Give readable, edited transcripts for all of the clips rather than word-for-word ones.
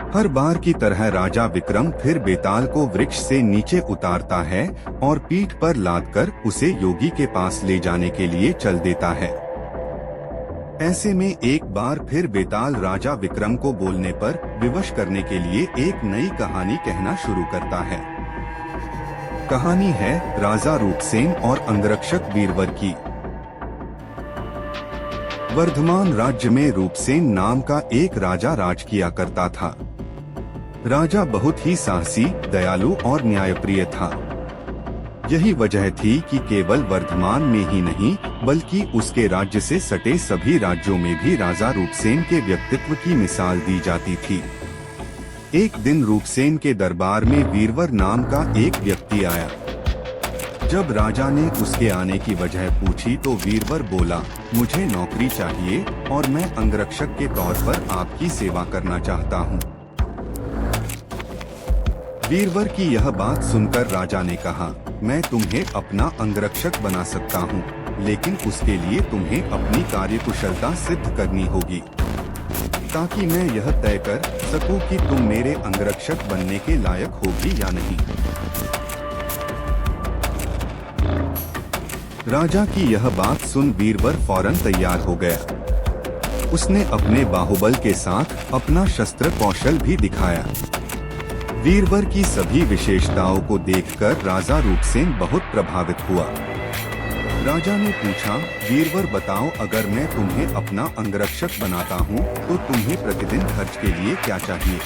हर बार की तरह राजा विक्रम फिर बेताल को वृक्ष से नीचे उतारता है और पीठ पर लादकर उसे योगी के पास ले जाने के लिए चल देता है। ऐसे में एक बार फिर बेताल राजा विक्रम को बोलने पर विवश करने के लिए एक नई कहानी कहना शुरू करता है। कहानी है राजा रूपसेन और अंगरक्षक वीरवर की। वर्धमान राज्य में रूपसेन नाम का एक राजा राज किया करता था। राजा बहुत ही साहसी, दयालु और न्यायप्रिय था। यही वजह थी कि केवल वर्धमान में ही नहीं बल्कि उसके राज्य से सटे सभी राज्यों में भी राजा रूपसेन के व्यक्तित्व की मिसाल दी जाती थी। एक दिन रूपसेन के दरबार में वीरवर नाम का एक व्यक्ति आया। जब राजा ने उसके आने की वजह पूछी तो वीरवर बोला, मुझे नौकरी चाहिए और मैं अंगरक्षक के तौर पर आपकी सेवा करना चाहता हूँ। वीरवर की यह बात सुनकर राजा ने कहा, मैं तुम्हें अपना अंगरक्षक बना सकता हूँ, लेकिन उसके लिए तुम्हें अपनी कार्यकुशलता सिद्ध करनी होगी, ताकि मैं यह तय कर सकूं कि तुम मेरे अंगरक्षक बनने के लायक होगी या नहीं। राजा की यह बात सुन वीरवर फौरन तैयार हो गया। उसने अपने बाहुबल के साथ अपना शस्त्र कौशल भी दिखाया। वीरवर की सभी विशेषताओं को देखकर राजा रूपसेन बहुत प्रभावित हुआ। राजा ने पूछा, वीरवर बताओ, अगर मैं तुम्हें अपना अंगरक्षक बनाता हूँ तो तुम्हें प्रतिदिन खर्च के लिए क्या चाहिए?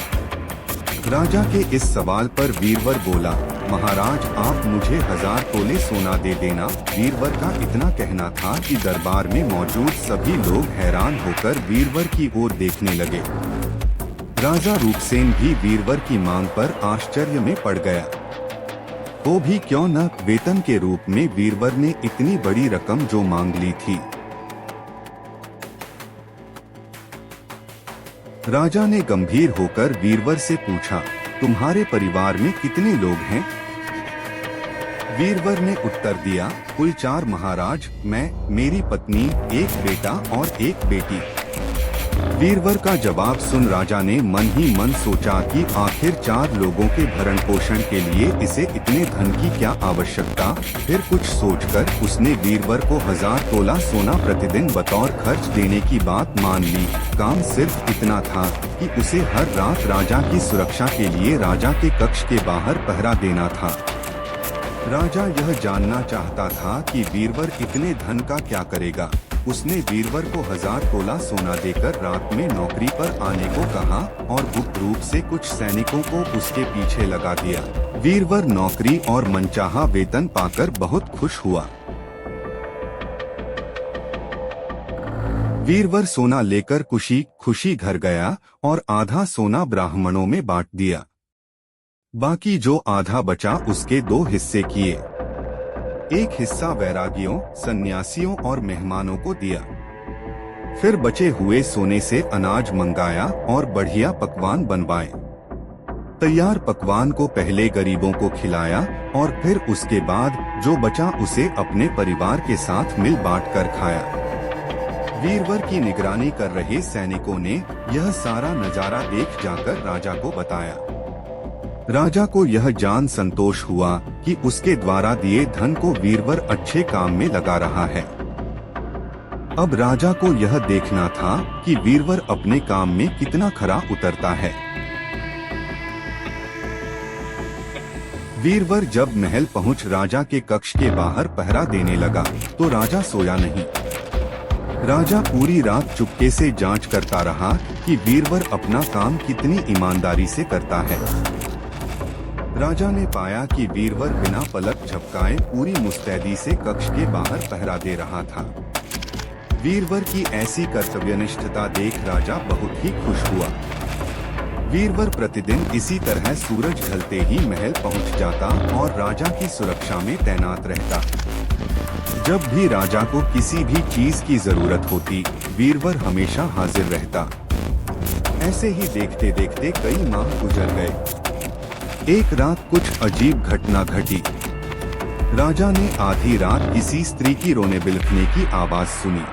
राजा के इस सवाल पर वीरवर बोला, महाराज आप मुझे 1000 तोले सोना दे देना। वीरवर का इतना कहना था कि दरबार में मौजूद सभी लोग हैरान होकर वीरवर की ओर देखने लगे। राजा रूपसेन भी वीरवर की मांग पर आश्चर्य में पड़ गया। वो भी क्यों न, वेतन के रूप में वीरवर ने इतनी बड़ी रकम जो मांग ली थी। राजा ने गंभीर होकर वीरवर से पूछा, तुम्हारे परिवार में कितने लोग हैं? वीरवर ने उत्तर दिया, कुल 4 महाराज, मैं, मेरी पत्नी, एक बेटा और एक बेटी। वीरवर का जवाब सुन राजा ने मन ही मन सोचा कि आखिर 4 लोगों के भरण पोषण के लिए इसे इतने धन की क्या आवश्यकता। फिर कुछ सोचकर उसने वीरवर को 1000 तोला सोना प्रतिदिन बतौर खर्च देने की बात मान ली। काम सिर्फ इतना था कि उसे हर रात राजा की सुरक्षा के लिए राजा के कक्ष के बाहर पहरा देना था। राजा यह जानना चाहता था कि वीरवर इतने धन का क्या करेगा। उसने वीरवर को 1000 तोला सोना देकर रात में नौकरी पर आने को कहा और गुप्त रूप से कुछ सैनिकों को उसके पीछे लगा दिया। वीरवर नौकरी और मनचाहा वेतन पाकर बहुत खुश हुआ। वीरवर सोना लेकर खुशी खुशी घर गया और आधा सोना ब्राह्मणों में बांट दिया। बाकी जो आधा बचा उसके 2 हिस्से किए। एक हिस्सा वैरागियों, सन्यासियों और मेहमानों को दिया। फिर बचे हुए सोने से अनाज मंगाया और बढ़िया पकवान बनवाए। तैयार पकवान को पहले गरीबों को खिलाया और फिर उसके बाद जो बचा उसे अपने परिवार के साथ मिल बांट कर खाया। वीरवर की निगरानी कर रहे सैनिकों ने यह सारा नजारा देख जाकर राजा को बताया। राजा को यह जान संतोष हुआ कि उसके द्वारा दिए धन को वीरवर अच्छे काम में लगा रहा है। अब राजा को यह देखना था कि वीरवर अपने काम में कितना खरा उतरता है। वीरवर जब महल पहुंच राजा के कक्ष के बाहर पहरा देने लगा तो राजा सोया नहीं। राजा पूरी रात चुपके से जांच करता रहा कि वीरवर अपना काम कितनी ईमानदारी से करता है। राजा ने पाया कि वीरवर बिना पलक झपकाए पूरी मुस्तैदी से कक्ष के बाहर पहरा दे रहा था। वीरवर की ऐसी कर्तव्यनिष्ठता देख राजा बहुत ही खुश हुआ। वीरवर प्रतिदिन इसी तरह सूरज ढलते ही महल पहुंच जाता और राजा की सुरक्षा में तैनात रहता। जब भी राजा को किसी भी चीज की जरूरत होती, वीरवर हमेशा हाजिर रहता। ऐसे ही देखते देखते कई माह गुजर गए। एक रात कुछ अजीब घटना घटी। राजा ने आधी रात किसी स्त्री की रोने बिलखने की आवाज सुनी।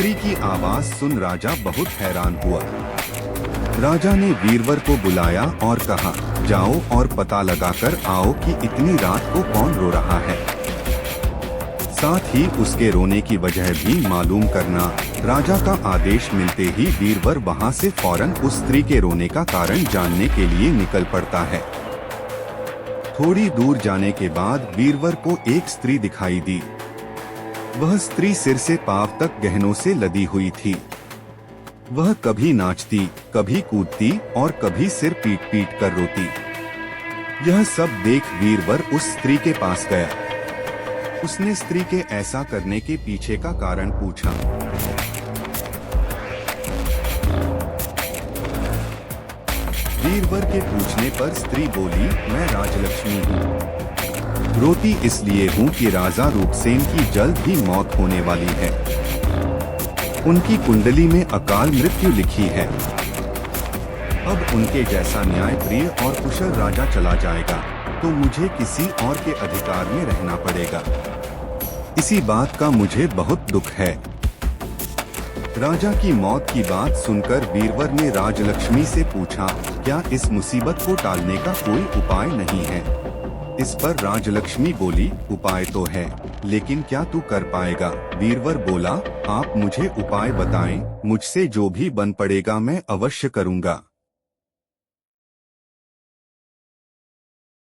स्त्री की आवाज सुन राजा बहुत हैरान हुआ। राजा ने वीरवर को बुलाया और कहा, जाओ और पता लगाकर आओ कि इतनी रात को कौन रो रहा है। साथ ही उसके रोने की वजह भी मालूम करना। राजा का आदेश मिलते ही वीरवर वहां से फौरन उस स्त्री के रोने का कारण जानने के लिए निकल पड़ता है। थोड़ी दूर जाने के बाद वीरवर को एक स्त्री दिखाई दी। वह स्त्री सिर से पांव तक गहनों से लदी हुई थी। वह कभी नाचती, कभी कूदती और कभी सिर पीट पीट कर रोती। यह सब देख वीरवर उस स्त्री के पास गया। उसने स्त्री के ऐसा करने के पीछे का कारण पूछा। वीरवर के पूछने पर स्त्री बोली, मैं राजलक्ष्मी हूँ। रोती इसलिए हूँ कि राजा रूपसेन की जल्द ही मौत होने वाली है। उनकी कुंडली में अकाल मृत्यु लिखी है। अब उनके जैसा न्याय प्रिय और कुशल राजा चला जाएगा तो मुझे किसी और के अधिकार में रहना पड़ेगा। इसी बात का मुझे बहुत दुख है। राजा की मौत की बात सुनकर वीरवर ने राजलक्ष्मी से पूछा, क्या इस मुसीबत को टालने का कोई उपाय नहीं है? इस पर राजलक्ष्मी बोली, उपाय तो है, लेकिन क्या तू कर पाएगा? वीरवर बोला, आप मुझे उपाय बताएं, मुझसे जो भी बन पड़ेगा मैं अवश्य करूंगा।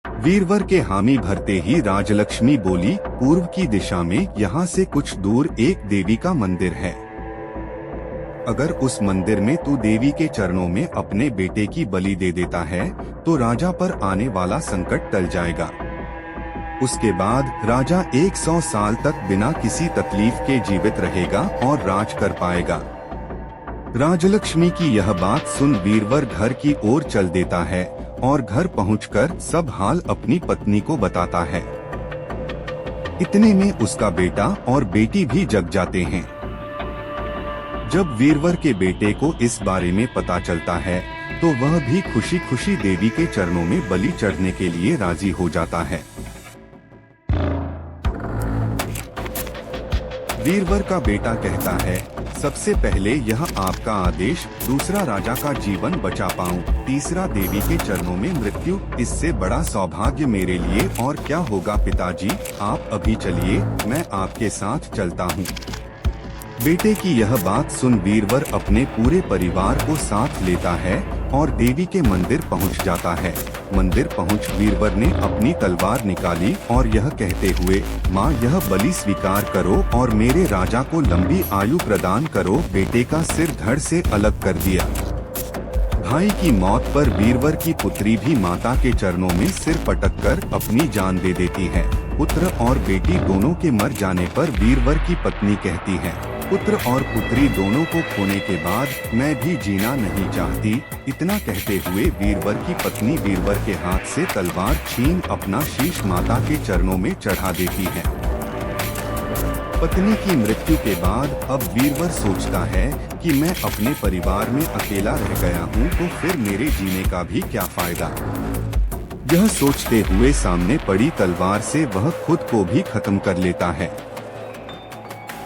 वीरवर के हामी भरते ही राजलक्ष्मी बोली, पूर्व की दिशा में यहाँ से कुछ दूर एक देवी का मंदिर है। अगर उस मंदिर में तू देवी के चरणों में अपने बेटे की बलि दे देता है तो राजा पर आने वाला संकट टल जाएगा। उसके बाद राजा 100 साल तक बिना किसी तकलीफ के जीवित रहेगा और राज कर पाएगा। राजलक्ष्मी की यह बात सुन वीरवर घर की ओर चल देता है और घर पहुंचकर सब हाल अपनी पत्नी को बताता है। इतने में उसका बेटा और बेटी भी जग जाते हैं। जब वीरवर के बेटे को इस बारे में पता चलता है तो वह भी खुशी खुशी देवी के चरणों में बलि चढ़ने के लिए राजी हो जाता है। वीरवर का बेटा कहता है, सबसे पहले यह आपका आदेश, दूसरा राजा का जीवन बचा पाऊं, तीसरा देवी के चरणों में मृत्यु, इससे बड़ा सौभाग्य मेरे लिए और क्या होगा पिताजी, आप अभी चलिए, मैं आपके साथ चलता हूं। बेटे की यह बात सुन वीरवर अपने पूरे परिवार को साथ लेता है और देवी के मंदिर पहुंच जाता है। मंदिर पहुंच वीरवर ने अपनी तलवार निकाली और यह कहते हुए, माँ यह बलि स्वीकार करो और मेरे राजा को लंबी आयु प्रदान करो, बेटे का सिर धड़ से अलग कर दिया। भाई की मौत पर वीरवर की पुत्री भी माता के चरणों में सिर पटककर अपनी जान दे देती है। पुत्र और बेटी दोनों के मर जाने पर वीरवर की पत्नी कहती है, पुत्र और पुत्री दोनों को खोने के बाद मैं भी जीना नहीं चाहती। इतना कहते हुए वीरवर की पत्नी वीरवर के हाथ से तलवार छीन अपना शीश माता के चरणों में चढ़ा देती है। पत्नी की मृत्यु के बाद अब वीरवर सोचता है कि मैं अपने परिवार में अकेला रह गया हूँ तो फिर मेरे जीने का भी क्या फायदा। यह सोचते हुए सामने पड़ी तलवार से वह खुद को भी खत्म कर लेता है।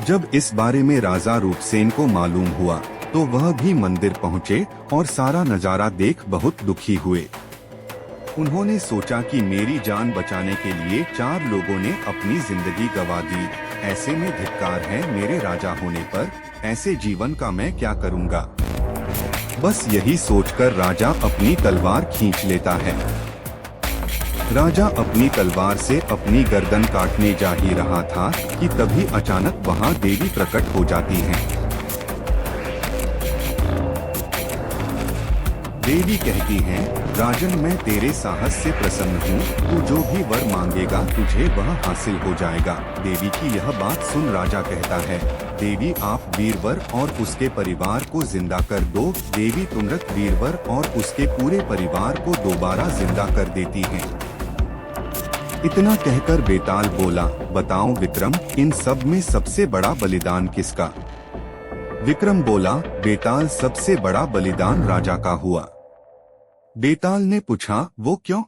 जब इस बारे में राजा रूपसेन को मालूम हुआ तो वह भी मंदिर पहुँचे और सारा नजारा देख बहुत दुखी हुए। उन्होंने सोचा कि मेरी जान बचाने के लिए 4 लोगों ने अपनी जिंदगी गंवा दी, ऐसे में धिक्कार है मेरे राजा होने पर, ऐसे जीवन का मैं क्या करूंगा। बस यही सोचकर राजा अपनी तलवार खींच लेता है। राजा अपनी तलवार से अपनी गर्दन काटने जा ही रहा था कि तभी अचानक वहां देवी प्रकट हो जाती हैं। देवी कहती हैं, राजन मैं तेरे साहस से प्रसन्न हूँ, तू जो भी वर मांगेगा तुझे वह हासिल हो जाएगा। देवी की यह बात सुन राजा कहता है, देवी आप वीरवर और उसके परिवार को जिंदा कर दो। देवी तुरंत वीरवर और उसके पूरे परिवार को दोबारा जिंदा कर देती हैं। इतना कहकर बेताल बोला, बताओ विक्रम, इन सब में सबसे बड़ा बलिदान किसका? विक्रम बोला, बेताल सबसे बड़ा बलिदान राजा का हुआ। बेताल ने पूछा, वो क्यों?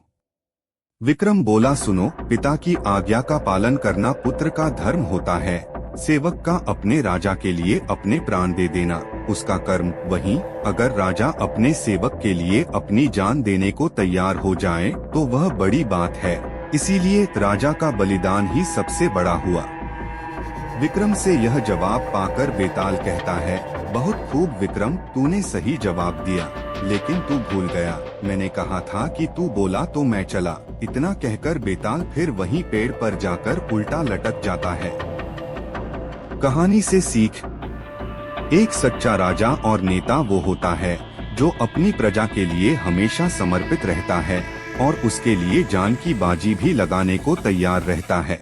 विक्रम बोला, सुनो, पिता की आज्ञा का पालन करना पुत्र का धर्म होता है। सेवक का अपने राजा के लिए अपने प्राण दे देना उसका कर्म। वहीं अगर राजा अपने सेवक के लिए अपनी जान देने को तैयार हो जाए तो वह बड़ी बात है। इसीलिए राजा का बलिदान ही सबसे बड़ा हुआ। विक्रम से यह जवाब पाकर बेताल कहता है, बहुत खूब विक्रम, तूने सही जवाब दिया, लेकिन तू भूल गया, मैंने कहा था कि तू बोला तो मैं चला। इतना कहकर बेताल फिर वहीं पेड़ पर जाकर उल्टा लटक जाता है। कहानी से सीख। एक सच्चा राजा और नेता वो होता है जो अपनी प्रजा के लिए हमेशा समर्पित रहता है और उसके लिए जान की बाजी भी लगाने को तैयार रहता है।